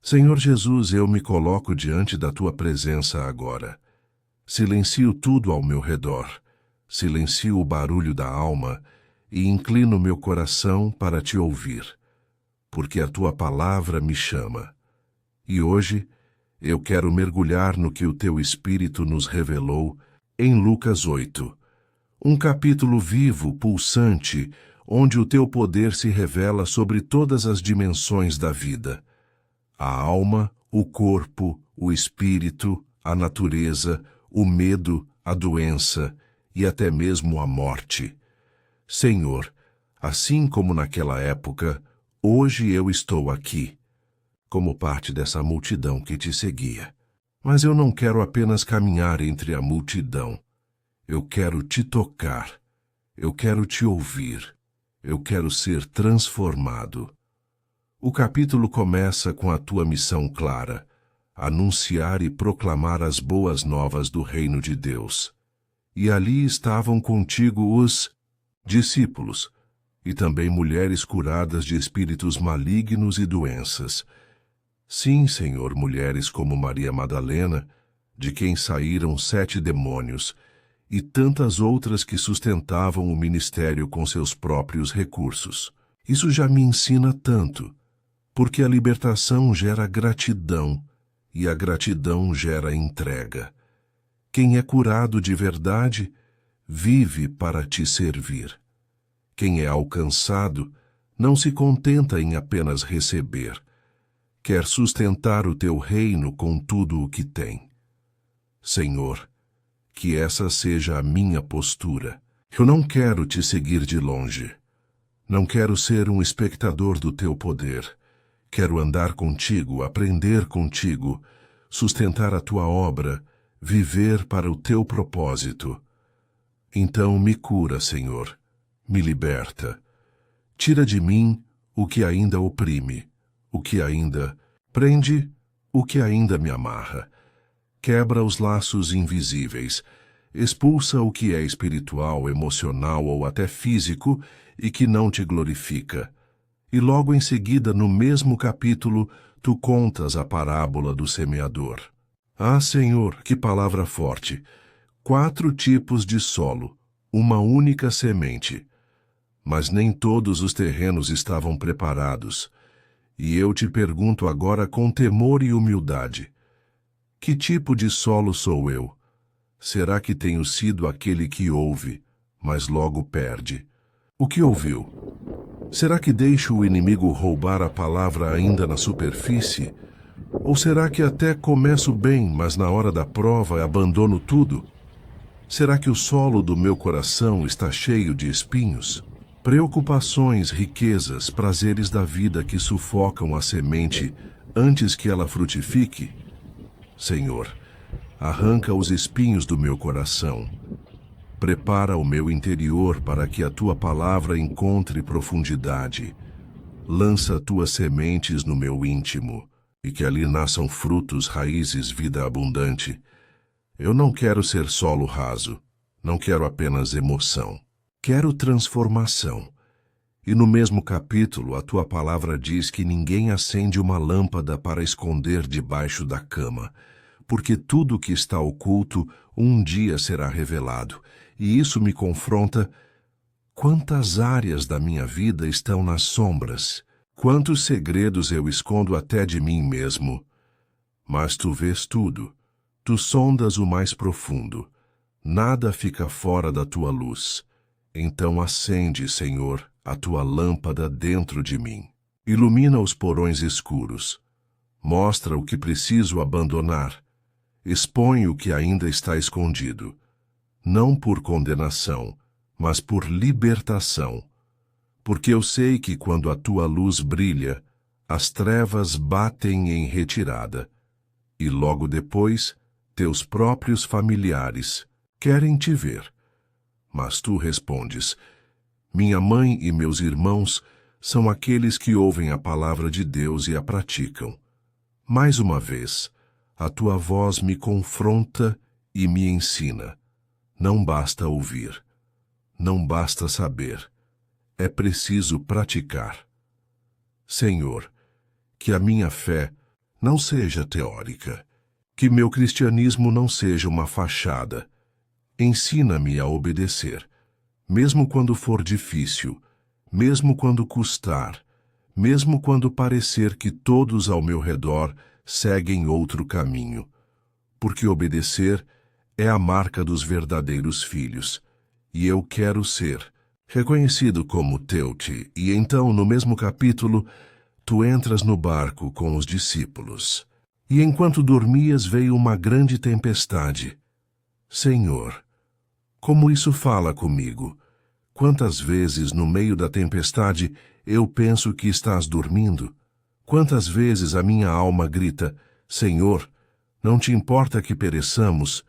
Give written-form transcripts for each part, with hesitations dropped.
Senhor Jesus, eu me coloco diante da Tua presença agora. Silencio tudo ao meu redor, silencio o barulho da alma e inclino meu coração para Te ouvir, porque a Tua palavra me chama. E hoje eu quero mergulhar no que o Teu Espírito nos revelou em Lucas 8, um capítulo vivo, pulsante, onde o Teu poder se revela sobre todas as dimensões da vida. A alma, o corpo, o espírito, a natureza, o medo, a doença e até mesmo a morte. Senhor, assim como naquela época, hoje eu estou aqui, como parte dessa multidão que Te seguia. Mas eu não quero apenas caminhar entre a multidão. Eu quero Te tocar. Eu quero Te ouvir. Eu quero ser transformado. O capítulo começa com a Tua missão clara: anunciar e proclamar as boas novas do reino de Deus. E ali estavam contigo os discípulos, e também mulheres curadas de espíritos malignos e doenças. Sim, Senhor, mulheres como Maria Madalena, de quem saíram 7 demônios, e tantas outras que sustentavam o ministério com seus próprios recursos. Isso já me ensina tanto, porque a libertação gera gratidão, e a gratidão gera entrega. Quem é curado de verdade, vive para Te servir. Quem é alcançado, não se contenta em apenas receber. Quer sustentar o Teu reino com tudo o que tem. Senhor, que essa seja a minha postura. Eu não quero Te seguir de longe. Não quero ser um espectador do Teu poder. Quero andar contigo, aprender contigo, sustentar a Tua obra, viver para o Teu propósito. Então me cura, Senhor, me liberta. Tira de mim o que ainda oprime, o que ainda prende, o que ainda me amarra. Quebra os laços invisíveis, expulsa o que é espiritual, emocional ou até físico e que não Te glorifica. E logo em seguida, no mesmo capítulo, Tu contas a parábola do semeador. Ah, Senhor, que palavra forte! 4 tipos de solo, uma única semente. Mas nem todos os terrenos estavam preparados. E eu Te pergunto agora com temor e humildade: que tipo de solo sou eu? Será que tenho sido aquele que ouve, mas logo perde? O que ouviu? Será que deixo o inimigo roubar a palavra ainda na superfície? Ou será que até começo bem, mas na hora da prova abandono tudo? Será que o solo do meu coração está cheio de espinhos? Preocupações, riquezas, prazeres da vida que sufocam a semente antes que ela frutifique? Senhor, arranca os espinhos do meu coração. Prepara o meu interior para que a Tua palavra encontre profundidade. Lança Tuas sementes no meu íntimo, e que ali nasçam frutos, raízes, vida abundante. Eu não quero ser solo raso, não quero apenas emoção. Quero transformação. E no mesmo capítulo, a Tua palavra diz que ninguém acende uma lâmpada para esconder debaixo da cama, porque tudo que está oculto um dia será revelado. E isso me confronta. Quantas áreas da minha vida estão nas sombras? Quantos segredos eu escondo até de mim mesmo? Mas Tu vês tudo. Tu sondas o mais profundo. Nada fica fora da Tua luz. Então acende, Senhor, a Tua lâmpada dentro de mim. Ilumina os porões escuros. Mostra o que preciso abandonar. Expõe o que ainda está escondido. Não por condenação, mas por libertação. Porque eu sei que quando a Tua luz brilha, as trevas batem em retirada. E logo depois, Teus próprios familiares querem Te ver. Mas Tu respondes: minha mãe e meus irmãos são aqueles que ouvem a palavra de Deus e a praticam. Mais uma vez, a Tua voz me confronta e me ensina. Não basta ouvir. Não basta saber. É preciso praticar. Senhor, que a minha fé não seja teórica. Que meu cristianismo não seja uma fachada. Ensina-me a obedecer, mesmo quando for difícil, mesmo quando custar, mesmo quando parecer que todos ao meu redor seguem outro caminho. Porque obedecer é a marca dos verdadeiros filhos, e eu quero ser reconhecido como teu-te. E então, no mesmo capítulo, tu entras no barco com os discípulos. E enquanto dormias veio uma grande tempestade. Senhor, como isso fala comigo? Quantas vezes no meio da tempestade eu penso que estás dormindo? Quantas vezes a minha alma grita, Senhor, não te importa que pereçamos?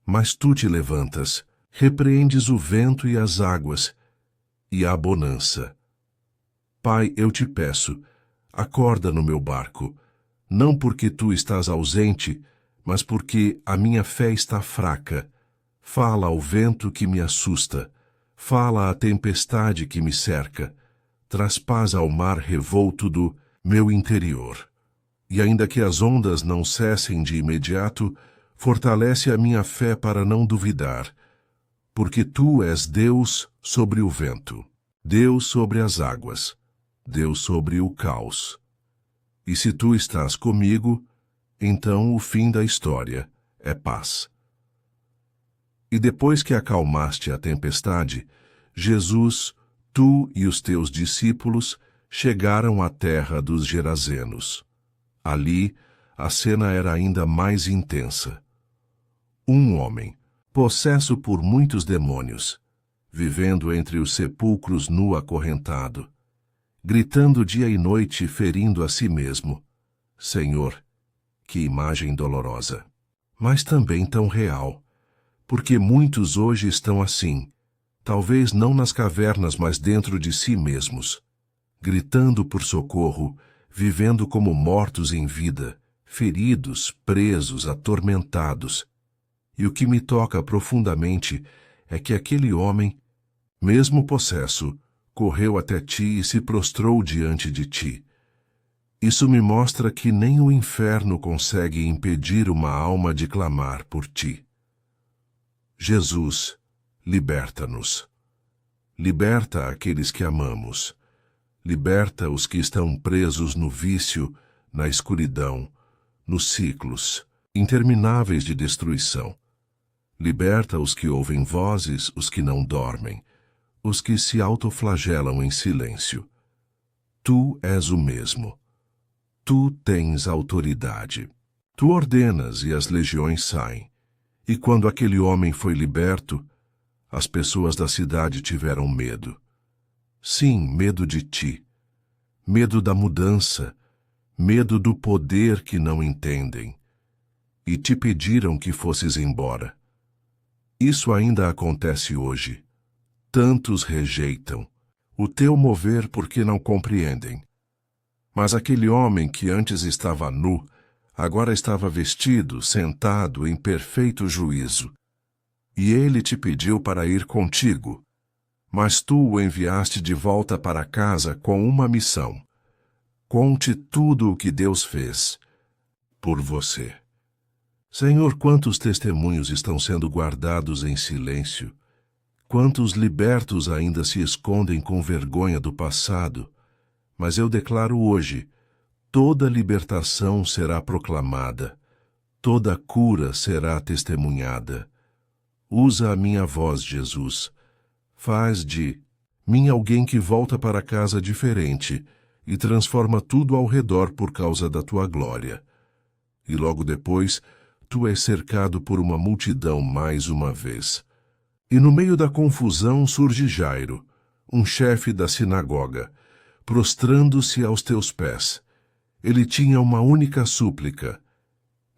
Mas tu te levantas, repreendes o vento e as águas, e há bonança. Pai, eu te peço, acorda no meu barco, não porque tu estás ausente, mas porque a minha fé está fraca. Fala ao vento que me assusta, fala à tempestade que me cerca, traz paz ao mar revolto do meu interior. E ainda que as ondas não cessem de imediato, fortalece a minha fé para não duvidar, porque tu és Deus sobre o vento, Deus sobre as águas, Deus sobre o caos. E se tu estás comigo, então o fim da história é paz. E depois que acalmaste a tempestade, Jesus, tu e os teus discípulos chegaram à terra dos Gerazenos. Ali, a cena era ainda mais intensa. Um homem, possesso por muitos demônios, vivendo entre os sepulcros nu acorrentado, gritando dia e noite, ferindo a si mesmo. Senhor, que imagem dolorosa, mas também tão real, porque muitos hoje estão assim, talvez não nas cavernas, mas dentro de si mesmos, gritando por socorro, vivendo como mortos em vida, feridos, presos, atormentados. E o que me toca profundamente é que aquele homem, mesmo possesso, correu até ti e se prostrou diante de ti. Isso me mostra que nem o inferno consegue impedir uma alma de clamar por ti. Jesus, liberta-nos. Liberta aqueles que amamos. Liberta os que estão presos no vício, na escuridão, nos ciclos intermináveis de destruição. Liberta os que ouvem vozes, os que não dormem, os que se autoflagelam em silêncio. Tu és o mesmo. Tu tens autoridade. Tu ordenas e as legiões saem. E quando aquele homem foi liberto, as pessoas da cidade tiveram medo. Sim, medo de ti. Medo da mudança. Medo do poder que não entendem. E te pediram que fosses embora. Isso ainda acontece hoje. Tantos rejeitam o teu mover porque não compreendem. Mas aquele homem que antes estava nu, agora estava vestido, sentado em perfeito juízo. E ele te pediu para ir contigo, mas tu o enviaste de volta para casa com uma missão. Conte tudo o que Deus fez por você. Senhor, quantos testemunhos estão sendo guardados em silêncio? Quantos libertos ainda se escondem com vergonha do passado? Mas eu declaro hoje, toda libertação será proclamada, toda cura será testemunhada. Usa a minha voz, Jesus. Faz de mim alguém que volta para casa diferente e transforma tudo ao redor por causa da tua glória. E logo depois, tu és cercado por uma multidão mais uma vez. E no meio da confusão surge Jairo, um chefe da sinagoga, prostrando-se aos teus pés. Ele tinha uma única súplica.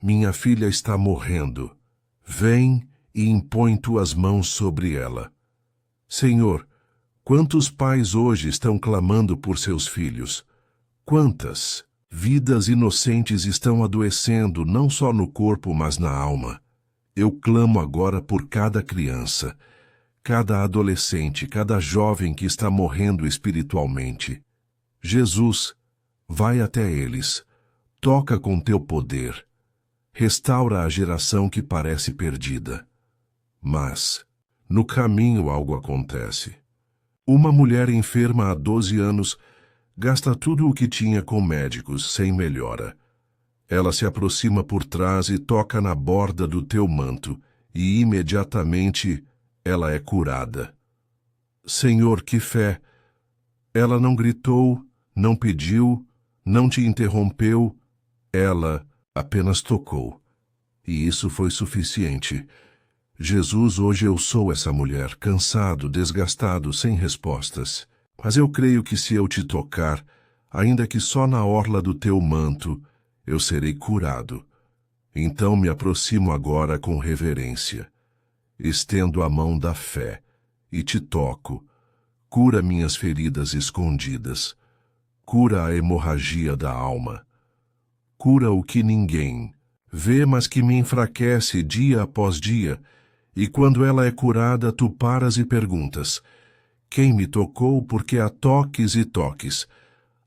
Minha filha está morrendo. Vem e impõe tuas mãos sobre ela. Senhor, quantos pais hoje estão clamando por seus filhos? Quantas vidas inocentes estão adoecendo, não só no corpo, mas na alma? Eu clamo agora por cada criança, cada adolescente, cada jovem que está morrendo espiritualmente. Jesus, vai até eles, Toca com teu poder. Restaura a geração que parece perdida. Mas, no caminho algo acontece. Uma mulher enferma há 12 anos gasta tudo o que tinha com médicos sem melhora. Ela se aproxima por trás e toca na borda do teu manto, e imediatamente ela é curada. Senhor, que fé! Ela não gritou, não pediu, não te interrompeu, ela apenas tocou. E isso foi suficiente. Jesus, hoje eu sou essa mulher, cansado, desgastado, sem respostas. Mas eu creio que se eu te tocar, ainda que só na orla do teu manto, eu serei curado. Então me aproximo agora com reverência. Estendo a mão da fé e te toco. Cura minhas feridas escondidas. Cura a hemorragia da alma. Cura o que ninguém vê, mas que me enfraquece dia após dia. E quando ela é curada, tu paras e perguntas: quem me tocou? Porque há toques e toques.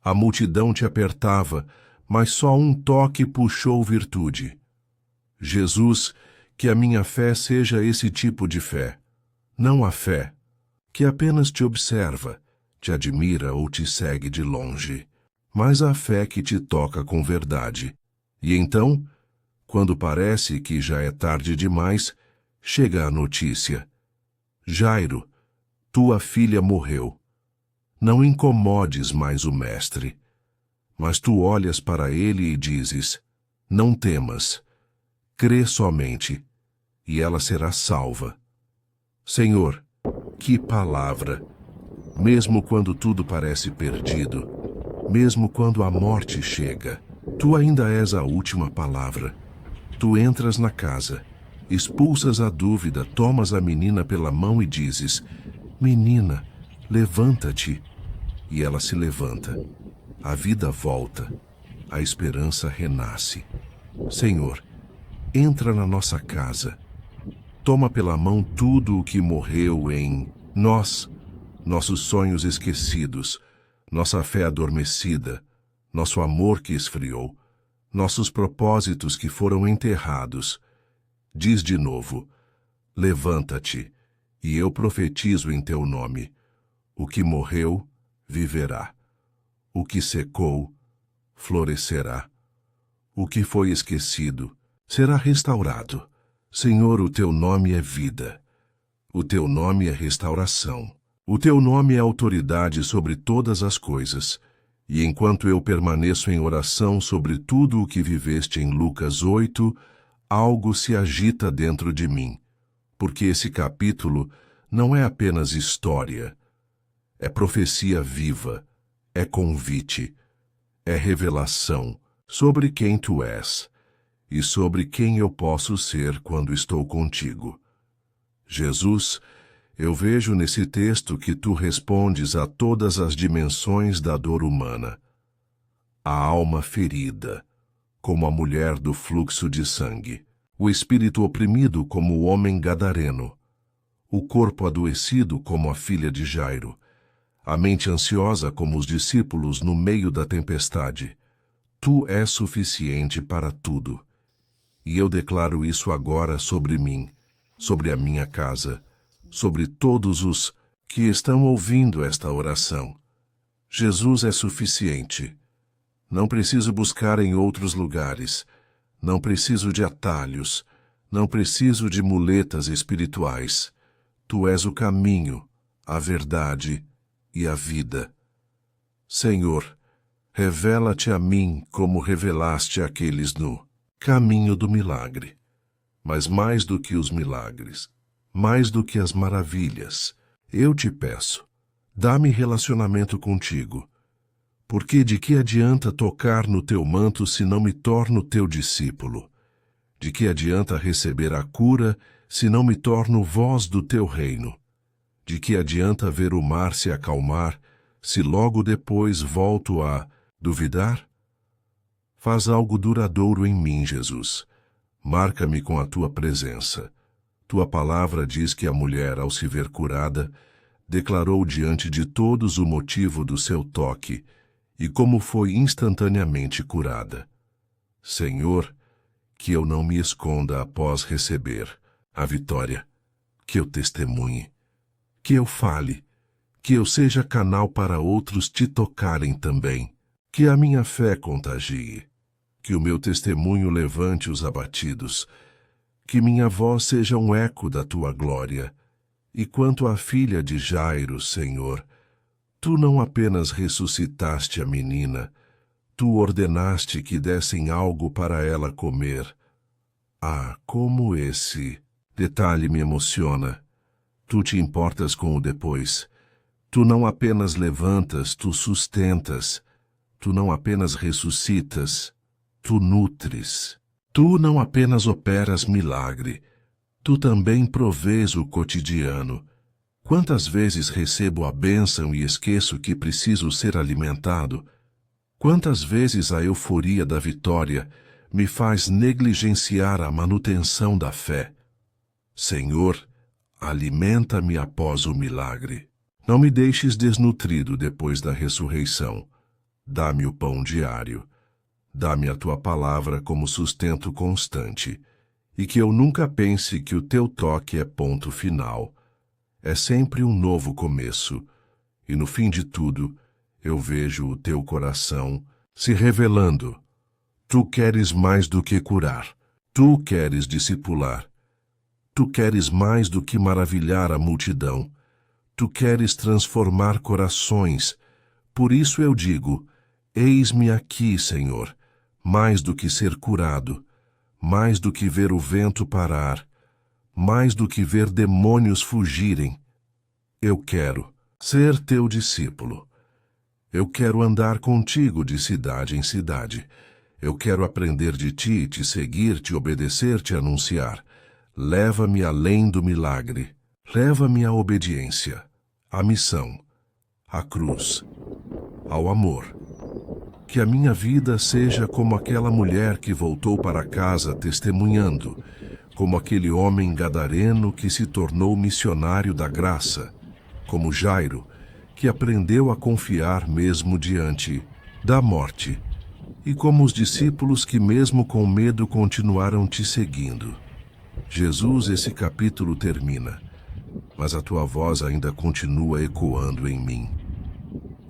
A multidão te apertava, mas só um toque puxou virtude. Jesus, que a minha fé seja esse tipo de fé. Não a fé que apenas te observa, te admira ou te segue de longe, mas a fé que te toca com verdade. E então, quando parece que já é tarde demais, chega a notícia: Jairo, tua filha morreu. Não incomodes mais o mestre. Mas tu olhas para ele e dizes: não temas, crê somente, e ela será salva. Senhor, que palavra! Mesmo quando tudo parece perdido, mesmo quando a morte chega, tu ainda és a última palavra. Tu entras na casa, expulsas a dúvida, tomas a menina pela mão e dizes: menina, levanta-te. E ela se levanta. A vida volta. A esperança renasce. Senhor, entra na nossa casa. Toma pela mão tudo o que morreu em nós, nossos sonhos esquecidos, nossa fé adormecida, nosso amor que esfriou, nossos propósitos que foram enterrados. Diz de novo: levanta-te, e eu profetizo em teu nome. O que morreu, viverá. O que secou, florescerá. O que foi esquecido, será restaurado. Senhor, o teu nome é vida. O teu nome é restauração. O teu nome é autoridade sobre todas as coisas. E enquanto eu permaneço em oração sobre tudo o que viveste em Lucas 8, algo se agita dentro de mim. Porque esse capítulo não é apenas história. É profecia viva, é convite, é revelação sobre quem tu és e sobre quem eu posso ser quando estou contigo. Jesus, eu vejo nesse texto que tu respondes a todas as dimensões da dor humana. A alma ferida, como a mulher do fluxo de sangue, o espírito oprimido como o homem gadareno, o corpo adoecido como a filha de Jairo, a mente ansiosa como os discípulos no meio da tempestade. Tu és suficiente para tudo. E eu declaro isso agora sobre mim, sobre a minha casa, sobre todos os que estão ouvindo esta oração. Jesus é suficiente. Não preciso buscar em outros lugares. Não preciso de atalhos. Não preciso de muletas espirituais. Tu és o caminho, a verdade e a vida. Senhor, revela-te a mim como revelaste àqueles no caminho do milagre. Mas mais do que os milagres, mais do que as maravilhas, eu te peço, dá-me relacionamento contigo. Porque de que adianta tocar no teu manto se não me torno teu discípulo? De que adianta receber a cura se não me torno voz do teu reino? De que adianta ver o mar se acalmar, se logo depois volto a duvidar? Faz algo duradouro em mim, Jesus. Marca-me com a tua presença. Tua palavra diz que a mulher, ao se ver curada, declarou diante de todos o motivo do seu toque e como foi instantaneamente curada. Senhor, que eu não me esconda após receber a vitória, que eu testemunhe, que eu fale, que eu seja canal para outros te tocarem também, que a minha fé contagie, que o meu testemunho levante os abatidos, que minha voz seja um eco da tua glória. E quanto à filha de Jairo, Senhor, tu não apenas ressuscitaste a menina, tu ordenaste que dessem algo para ela comer. Ah, como esse detalhe me emociona. Tu te importas com o depois. Tu não apenas levantas, tu sustentas. Tu não apenas ressuscitas, tu nutres. Tu não apenas operas milagre, tu também provês o cotidiano. Quantas vezes recebo a bênção e esqueço que preciso ser alimentado? Quantas vezes a euforia da vitória me faz negligenciar a manutenção da fé? Senhor, alimenta-me após o milagre. Não me deixes desnutrido depois da ressurreição. Dá-me o pão diário. Dá-me a tua palavra como sustento constante, e que eu nunca pense que o teu toque é ponto final. É sempre um novo começo, e no fim de tudo, eu vejo o teu coração se revelando. Tu queres mais do que curar, tu queres discipular, tu queres mais do que maravilhar a multidão, tu queres transformar corações. Por isso eu digo, eis-me aqui, Senhor, mais do que ser curado, mais do que ver o vento parar, mais do que ver demônios fugirem. Eu quero ser teu discípulo. Eu quero andar contigo de cidade em cidade. Eu quero aprender de ti, te seguir, te obedecer, te anunciar. Leva-me além do milagre. Leva-me à obediência, à missão, à cruz, ao amor. Que a minha vida seja como aquela mulher que voltou para casa testemunhando, como aquele homem gadareno que se tornou missionário da graça, como Jairo, que aprendeu a confiar mesmo diante da morte, e como os discípulos que mesmo com medo continuaram te seguindo. Jesus, esse capítulo termina, mas a tua voz ainda continua ecoando em mim.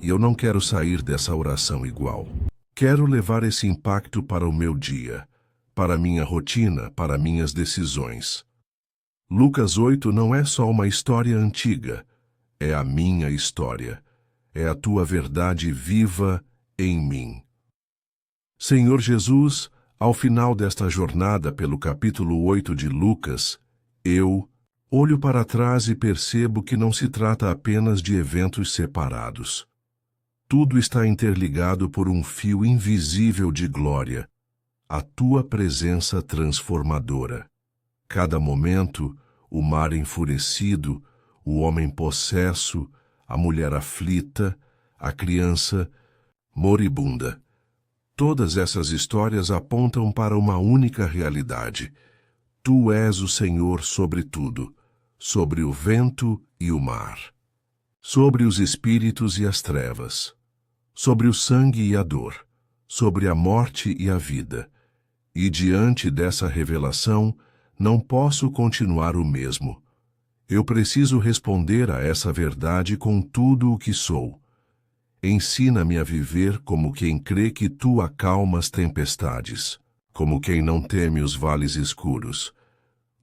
E eu não quero sair dessa oração igual. Quero levar esse impacto para o meu dia, para minha rotina, para minhas decisões. Lucas 8 não é só uma história antiga, é a minha história. É a tua verdade viva em mim. Senhor Jesus, ao final desta jornada pelo capítulo 8 de Lucas, eu olho para trás e percebo que não se trata apenas de eventos separados. Tudo está interligado por um fio invisível de glória, a tua presença transformadora. Cada momento, o mar enfurecido, o homem possesso, a mulher aflita, a criança moribunda. Todas essas histórias apontam para uma única realidade. Tu és o Senhor sobre tudo, sobre o vento e o mar, sobre os espíritos e as trevas, sobre o sangue e a dor, sobre a morte e a vida. E diante dessa revelação, não posso continuar o mesmo. Eu preciso responder a essa verdade com tudo o que sou. Ensina-me a viver como quem crê que tu acalmas tempestades, como quem não teme os vales escuros,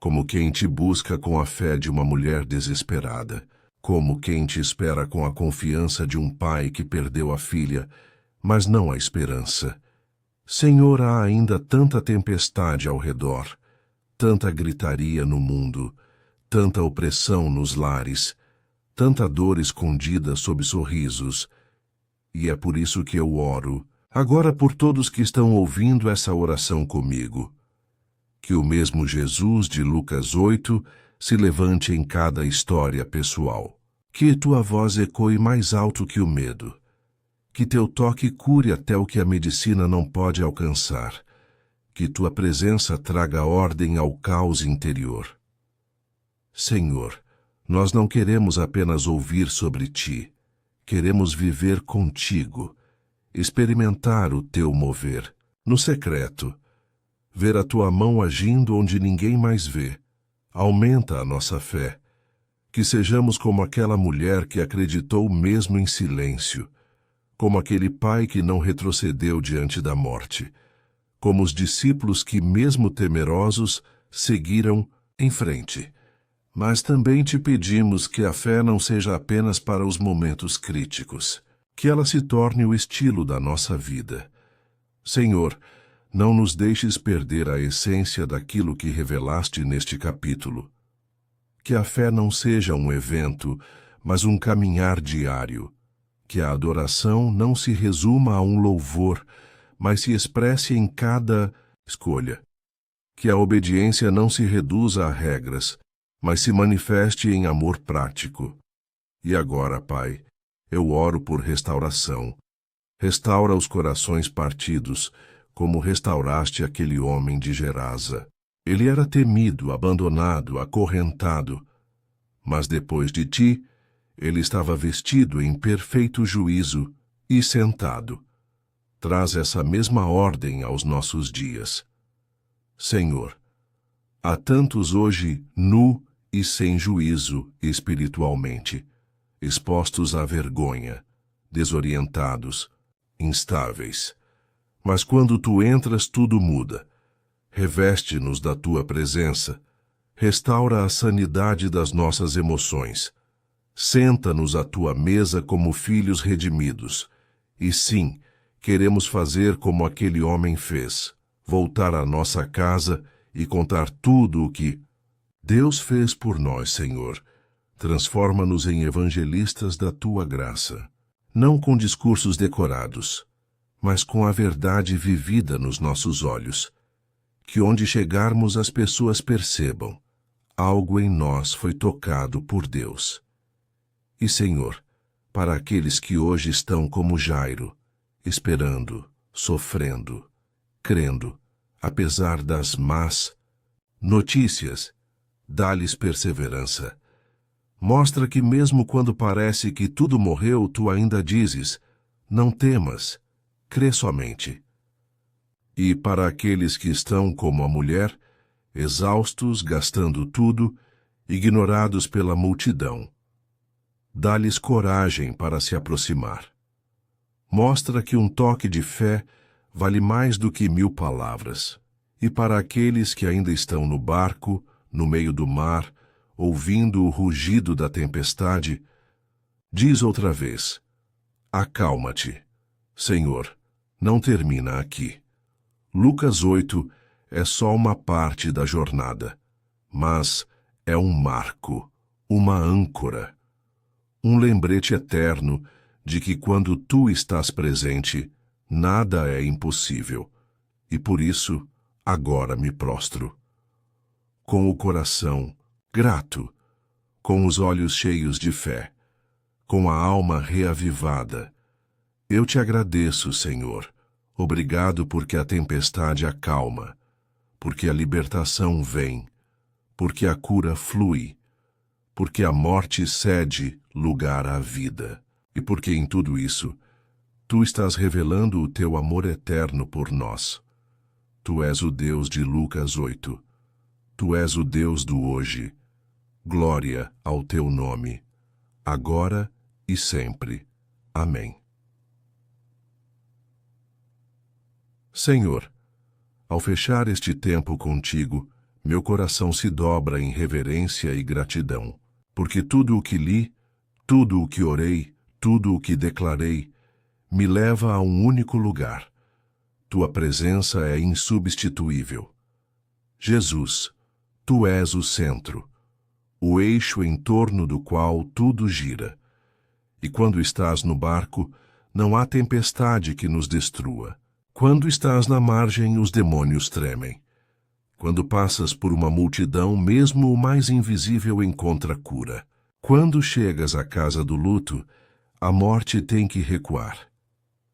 como quem te busca com a fé de uma mulher desesperada, como quem te espera com a confiança de um pai que perdeu a filha, mas não a esperança. Senhor, há ainda tanta tempestade ao redor, tanta gritaria no mundo, tanta opressão nos lares, tanta dor escondida sob sorrisos. E é por isso que eu oro, agora por todos que estão ouvindo essa oração comigo. Que o mesmo Jesus de Lucas 8 se levante em cada história pessoal. Que tua voz ecoe mais alto que o medo. Que teu toque cure até o que a medicina não pode alcançar. Que tua presença traga ordem ao caos interior. Senhor, nós não queremos apenas ouvir sobre ti. Queremos viver contigo, experimentar o teu mover, no secreto, ver a tua mão agindo onde ninguém mais vê. Aumenta a nossa fé. Que sejamos como aquela mulher que acreditou mesmo em silêncio, como aquele pai que não retrocedeu diante da morte, como os discípulos que, mesmo temerosos, seguiram em frente. Mas também te pedimos que a fé não seja apenas para os momentos críticos, que ela se torne o estilo da nossa vida. Senhor, não nos deixes perder a essência daquilo que revelaste neste capítulo. Que a fé não seja um evento, mas um caminhar diário. Que a adoração não se resuma a um louvor, mas se expresse em cada escolha. Que a obediência não se reduza a regras, mas se manifeste em amor prático. E agora, Pai, eu oro por restauração. Restaura os corações partidos, como restauraste aquele homem de Gerasa. Ele era temido, abandonado, acorrentado, mas depois de ti, ele estava vestido em perfeito juízo e sentado. Traz essa mesma ordem aos nossos dias. Senhor, há tantos hoje nu e sem juízo espiritualmente, expostos à vergonha, desorientados, instáveis. Mas quando tu entras, tudo muda. Reveste-nos da tua presença, restaura a sanidade das nossas emoções. Senta-nos à tua mesa como filhos redimidos. E sim, queremos fazer como aquele homem fez, voltar à nossa casa e contar tudo o que Deus fez por nós, Senhor. Transforma-nos em evangelistas da tua graça, não com discursos decorados, mas com a verdade vivida nos nossos olhos. Que onde chegarmos as pessoas percebam, algo em nós foi tocado por Deus. E, Senhor, para aqueles que hoje estão como Jairo, esperando, sofrendo, crendo, apesar das más notícias, dá-lhes perseverança. Mostra que mesmo quando parece que tudo morreu, tu ainda dizes, não temas, crê somente. E para aqueles que estão como a mulher, exaustos, gastando tudo, ignorados pela multidão, dá-lhes coragem para se aproximar. Mostra que um toque de fé vale mais do que 1000 palavras. E para aqueles que ainda estão no barco, no meio do mar, ouvindo o rugido da tempestade, diz outra vez, acalma-te. Senhor, não termina aqui. Lucas 8 é só uma parte da jornada, mas é um marco, uma âncora, um lembrete eterno de que quando tu estás presente, nada é impossível, e por isso agora me prostro. Com o coração grato, com os olhos cheios de fé, com a alma reavivada, eu te agradeço, Senhor. Obrigado porque a tempestade acalma, porque a libertação vem, porque a cura flui, porque a morte cede lugar à vida, e porque em tudo isso, tu estás revelando o teu amor eterno por nós. Tu és o Deus de Lucas 8. Tu és o Deus do hoje. Glória ao teu nome, agora e sempre. Amém. Senhor, ao fechar este tempo contigo, meu coração se dobra em reverência e gratidão, porque tudo o que li, tudo o que orei, tudo o que declarei, me leva a um único lugar. Tua presença é insubstituível. Jesus, tu és o centro, o eixo em torno do qual tudo gira. E quando estás no barco, não há tempestade que nos destrua. Quando estás na margem, os demônios tremem. Quando passas por uma multidão, mesmo o mais invisível encontra cura. Quando chegas à casa do luto, a morte tem que recuar.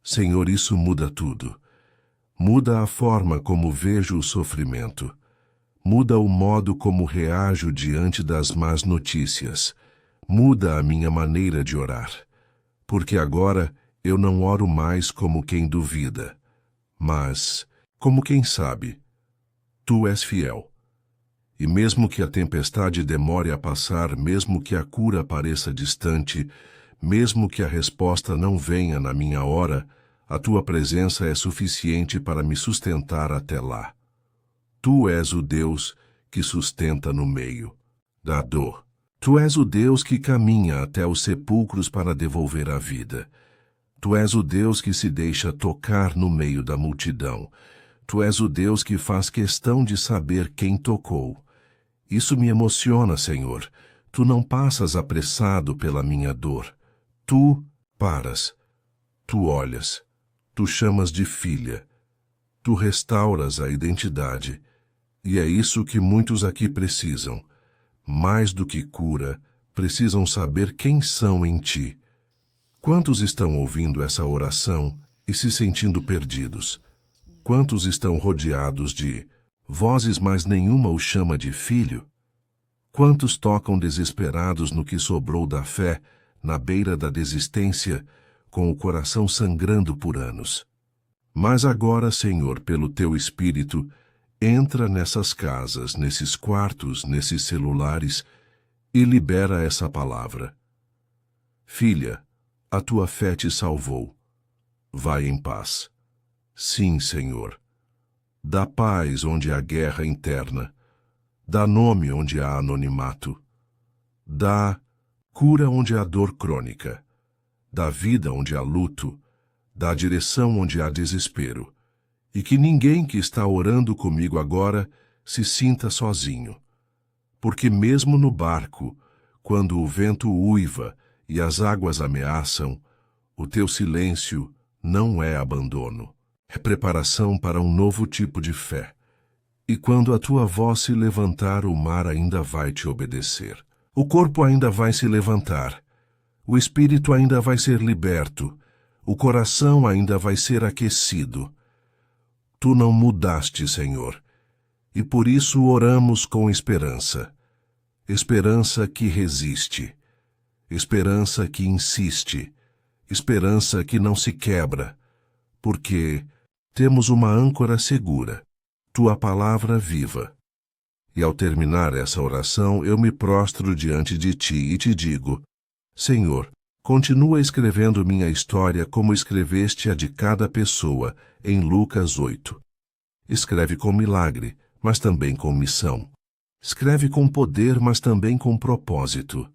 Senhor, isso muda tudo. Muda a forma como vejo o sofrimento. Muda o modo como reajo diante das más notícias. Muda a minha maneira de orar. Porque agora eu não oro mais como quem duvida, mas como quem sabe. Tu és fiel. E mesmo que a tempestade demore a passar, mesmo que a cura pareça distante, mesmo que a resposta não venha na minha hora, a tua presença é suficiente para me sustentar até lá. Tu és o Deus que sustenta no meio da dor. Tu és o Deus que caminha até os sepulcros para devolver a vida. Tu és o Deus que se deixa tocar no meio da multidão. Tu és o Deus que faz questão de saber quem tocou. Isso me emociona, Senhor. Tu não passas apressado pela minha dor. Tu paras. Tu olhas. Tu chamas de filha. Tu restauras a identidade. E é isso que muitos aqui precisam. Mais do que cura, precisam saber quem são em ti. Quantos estão ouvindo essa oração e se sentindo perdidos? Quantos estão rodeados de vozes, mas nenhuma o chama de filho? Quantos tocam desesperados no que sobrou da fé, na beira da desistência, com o coração sangrando por anos? Mas agora, Senhor, pelo Teu Espírito, entra nessas casas, nesses quartos, nesses celulares e libera essa palavra. Filha, a tua fé te salvou. Vai em paz. Sim, Senhor. Dá paz onde há guerra interna. Dá nome onde há anonimato. Dá cura onde há dor crônica. Dá vida onde há luto. Dá direção onde há desespero. E que ninguém que está orando comigo agora se sinta sozinho. Porque mesmo no barco, quando o vento uiva e as águas ameaçam, o teu silêncio não é abandono. É preparação para um novo tipo de fé. E quando a tua voz se levantar, o mar ainda vai te obedecer. O corpo ainda vai se levantar. O espírito ainda vai ser liberto. O coração ainda vai ser aquecido. Tu não mudaste, Senhor, e por isso oramos com esperança. Esperança que resiste, esperança que insiste, esperança que não se quebra, porque temos uma âncora segura, Tua palavra viva. E ao terminar essa oração, eu me prostro diante de Ti e te digo, Senhor, continua escrevendo minha história como escreveste a de cada pessoa em Lucas 8. Escreve com milagre, mas também com missão. Escreve com poder, mas também com propósito.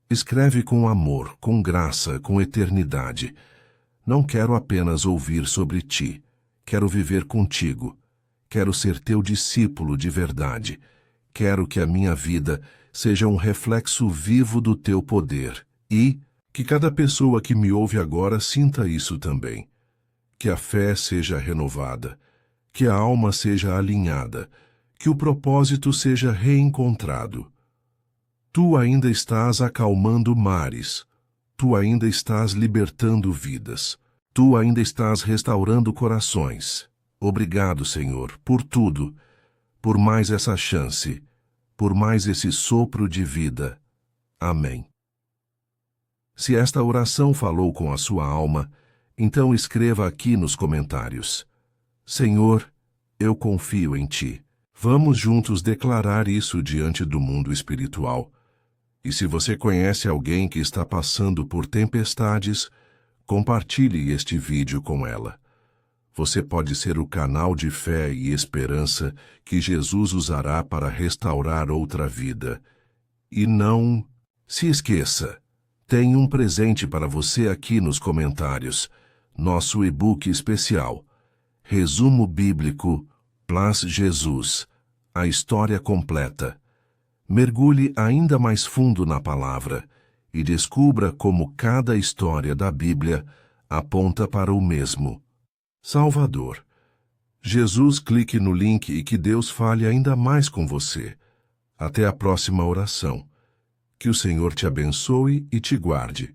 Escreve com amor, com graça, com eternidade. Não quero apenas ouvir sobre ti. Quero viver contigo. Quero ser teu discípulo de verdade. Quero que a minha vida seja um reflexo vivo do teu poder e que cada pessoa que me ouve agora sinta isso também. Que a fé seja renovada, que a alma seja alinhada, que o propósito seja reencontrado. Tu ainda estás acalmando mares, tu ainda estás libertando vidas, tu ainda estás restaurando corações. Obrigado, Senhor, por tudo, por mais essa chance, por mais esse sopro de vida. Amém. Se esta oração falou com a sua alma, então escreva aqui nos comentários. Senhor, eu confio em Ti. Vamos juntos declarar isso diante do mundo espiritual. E se você conhece alguém que está passando por tempestades, compartilhe este vídeo com ela. Você pode ser o canal de fé e esperança que Jesus usará para restaurar outra vida. E não se esqueça, tem um presente para você aqui nos comentários. Nosso e-book especial. Resumo Bíblico Plus Jesus. A história completa. Mergulhe ainda mais fundo na palavra e descubra como cada história da Bíblia aponta para o mesmo Salvador. Jesus, clique no link e que Deus fale ainda mais com você. Até a próxima oração. Que o Senhor te abençoe e te guarde.